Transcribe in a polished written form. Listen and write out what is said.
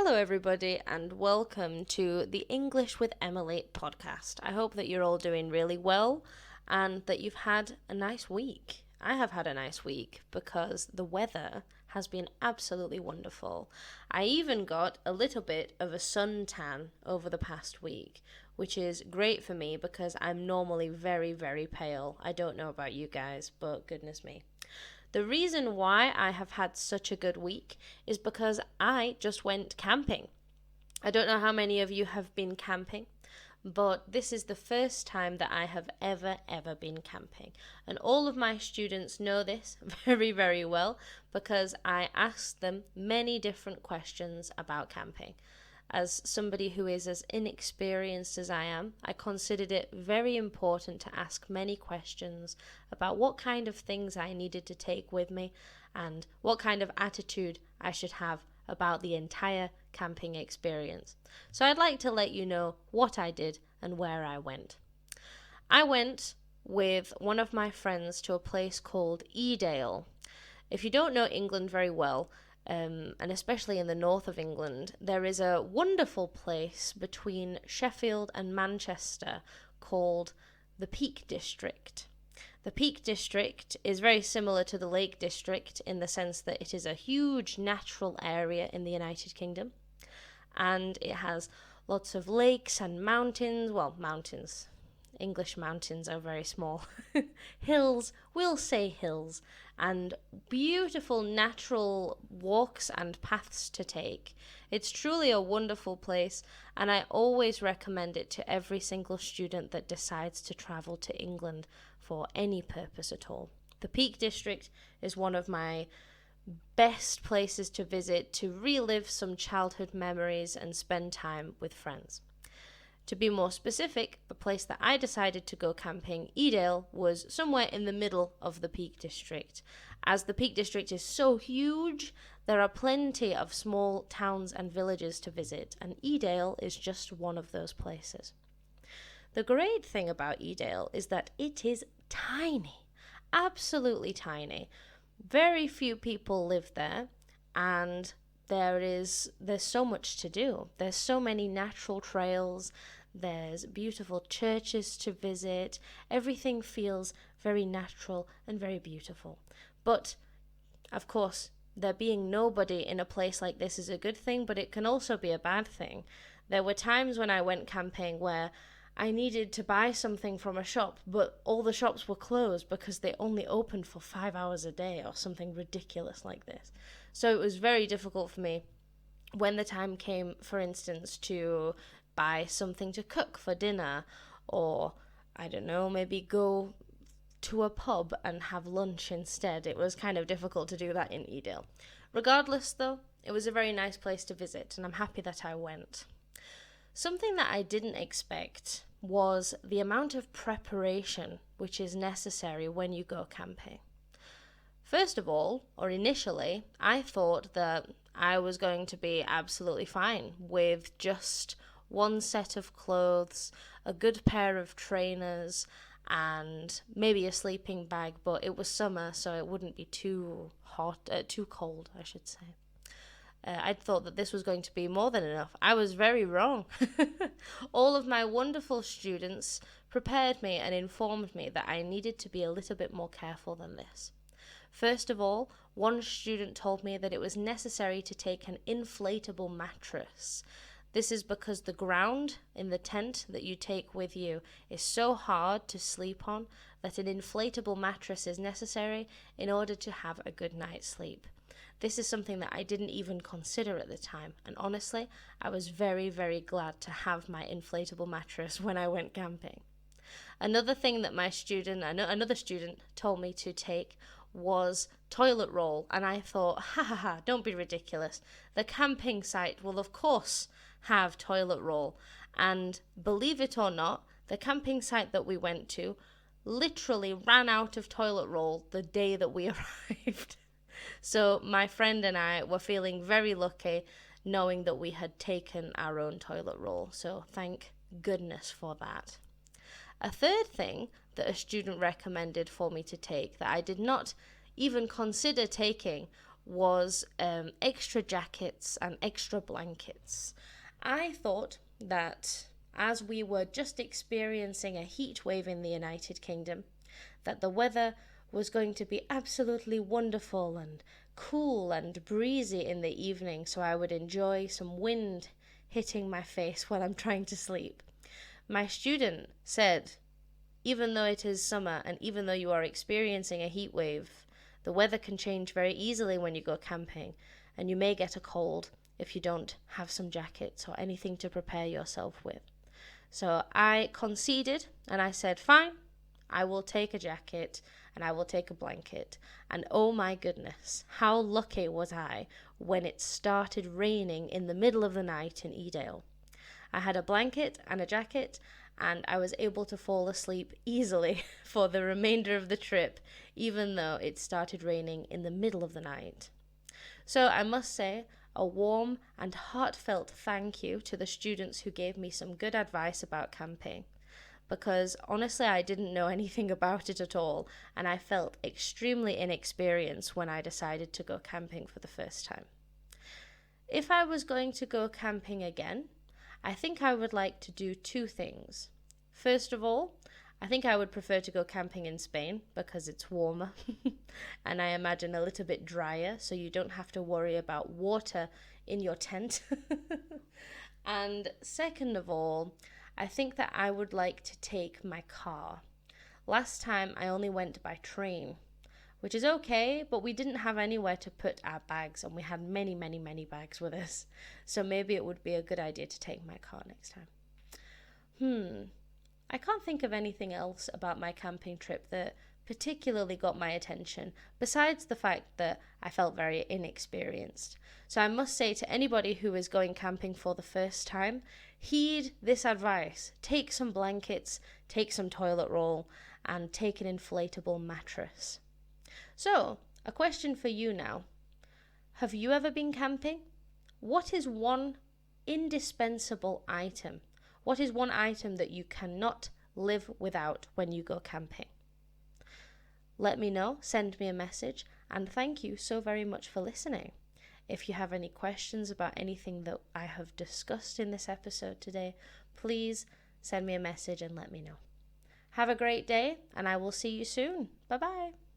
Hello, everybody, and welcome to the English with Emily podcast. I hope that you're all doing really well and that you've had a nice week. I have had a nice week because the weather has been absolutely wonderful. I even got a little bit of a suntan over the past week, which is great for me because I'm normally very, very pale. I don't know about you guys, but goodness me. The reason why I have had such a good week is because I just went camping. I don't know how many of you have been camping, but this is the first time that I have ever been camping. And all of my students know this very, very well because I asked them many different questions about camping. As somebody who is as inexperienced as I am, I considered it very important to ask many questions about what kind of things I needed to take with me and what kind of attitude I should have about the entire camping experience. So I'd like to let you know what I did and where I went. I went with one of my friends to a place called Edale. If you don't know England very well, and especially in the north of England, there is a wonderful place between Sheffield and Manchester called the Peak District. The Peak District is very similar to the Lake District in the sense that it is a huge natural area in the United Kingdom, and it has lots of lakes and mountains. Well, mountains. English mountains are very small. Hills, we'll say hills, and beautiful natural walks and paths to take. It's truly a wonderful place, and I always recommend it to every single student that decides to travel to England for any purpose at all. The Peak District is one of my best places to visit to relive some childhood memories and spend time with friends. To be more specific, the place that I decided to go camping, Edale, was somewhere in the middle of the Peak District. As the Peak District is so huge, there are plenty of small towns and villages to visit, and Edale is just one of those places. The great thing about Edale is that it is tiny, absolutely tiny. Very few people live there, and there's so much to do. There's so many natural trails. There's beautiful churches to visit. Everything feels very natural and very beautiful. But, of course, there being nobody in a place like this is a good thing, but it can also be a bad thing. There were times when I went camping where I needed to buy something from a shop, but all the shops were closed because they only opened for 5 hours a day or something ridiculous like this. So it was very difficult for me when the time came, for instance, to buy something to cook for dinner, or, I don't know, maybe go to a pub and have lunch instead. It was kind of difficult to do that in Edale. Regardless, though, it was a very nice place to visit, and I'm happy that I went. Something that I didn't expect was the amount of preparation which is necessary when you go camping. First of all, or initially, I thought that I was going to be absolutely fine with just one set of clothes, a good pair of trainers, and maybe a sleeping bag, but it was summer, so it wouldn't be too cold, I should say. I thought that this was going to be more than enough. I was very wrong. All of my wonderful students prepared me and informed me that I needed to be a little bit more careful than this. First of all, one student told me that it was necessary to take an inflatable mattress. This is because the ground in the tent that you take with you is so hard to sleep on that an inflatable mattress is necessary in order to have a good night's sleep. This is something that I didn't even consider at the time, and honestly, I was very, very glad to have my inflatable mattress when I went camping. Another thing that another student told me to take was toilet roll, and I thought, don't be ridiculous. The camping site will of course have toilet roll, and believe it or not, the camping site that we went to literally ran out of toilet roll the day that we arrived. So my friend and I were feeling very lucky knowing that we had taken our own toilet roll, so thank goodness for that. A third thing that a student recommended for me to take that I did not even consider taking was extra jackets and extra blankets. I thought that as we were just experiencing a heat wave in the United Kingdom, that the weather was going to be absolutely wonderful and cool and breezy in the evening, so I would enjoy some wind hitting my face while I'm trying to sleep. My student said, even though it is summer and even though you are experiencing a heat wave, the weather can change very easily when you go camping, and you may get a cold if you don't have some jackets or anything to prepare yourself with. So I conceded and I said, fine, I will take a jacket and I will take a blanket. And oh my goodness, how lucky was I when it started raining in the middle of the night in Edale. I had a blanket and a jacket, and I was able to fall asleep easily for the remainder of the trip, even though it started raining in the middle of the night. So I must say, a warm and heartfelt thank you to the students who gave me some good advice about camping, because honestly I didn't know anything about it at all, and I felt extremely inexperienced when I decided to go camping for the first time. If I was going to go camping again, I think I would like to do two things. First of all, I think I would prefer to go camping in Spain because it's warmer and I imagine a little bit drier, so you don't have to worry about water in your tent. And second of all, I think that I would like to take my car. Last time I only went by train, which is okay, but we didn't have anywhere to put our bags, and we had many, many, many bags with us. So maybe it would be a good idea to take my car next time. I can't think of anything else about my camping trip that particularly got my attention, besides the fact that I felt very inexperienced. So I must say to anybody who is going camping for the first time, heed this advice. Take some blankets, take some toilet roll, and take an inflatable mattress. So, a question for you now. Have you ever been camping? What is one indispensable item? What is one item that you cannot live without when you go camping? Let me know, send me a message, and thank you so very much for listening. If you have any questions about anything that I have discussed in this episode today, please send me a message and let me know. Have a great day, and I will see you soon. Bye-bye.